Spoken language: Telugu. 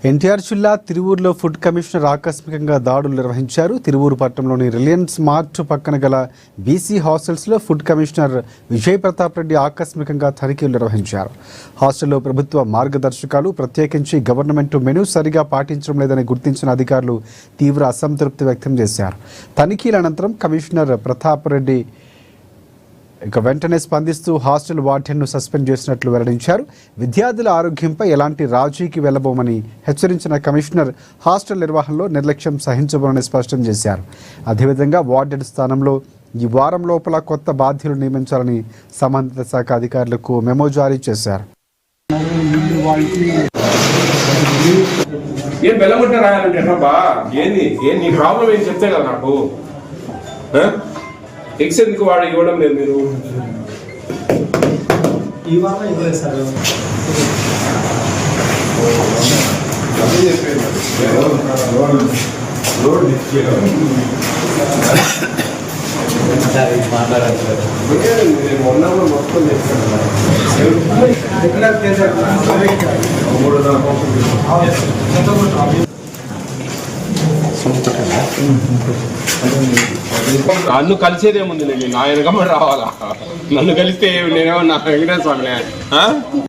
ఎన్టీఆర్ జిల్లా తిరువూరులో ఫుడ్ కమిషనర్ ఆకస్మికంగా దాడులు నిర్వహించారు. తిరువూరు పట్టణంలోని రిలయన్స్ మార్ట్ పక్కన గల బీసీ హాస్టల్స్లో ఫుడ్ కమిషనర్ విజయ్ ప్రతాప్ రెడ్డి ఆకస్మికంగా తనిఖీలు నిర్వహించారు. హాస్టల్లో ప్రభుత్వ మార్గదర్శకాలు, ప్రత్యేకించి గవర్నమెంట్ మెనూ సరిగా పాటించడం లేదని గుర్తించిన అధికారులు తీవ్ర అసంతృప్తి వ్యక్తం చేశారు. తనిఖీల అనంతరం కమిషనర్ ప్రతాప్ రెడ్డి వెంటనే స్పందిస్తూ హాస్టల్ వార్డెన్ను సస్పెండ్ చేసినట్లు వెల్లడించారు. విద్యార్థుల ఆరోగ్యంపై ఎలాంటి రాజీకి వెళ్లబోమని హెచ్చరించిన కమిషనర్ హాస్టల్ నిర్వహణలో నిర్లక్ష్యం సహించబోనని స్పష్టం చేశారు. అదేవిధంగా వార్డెన్ స్థానంలో ఈ వారం లోపల కొత్త బాధ్యులు నియమించాలని సంబంధిత శాఖ అధికారులకు మెమో జారీ చేశారు. ఎక్స్ ఎందుకు వాడు ఇవ్వడం లేదు మీరు? మొన్న మొత్తం నన్ను కలిసేదేముంది, నేను ఆయన గమ్మని రావాలా? నన్ను కలిస్తే నేనేమన్నా వెంకటేశ్వర స్వామినే?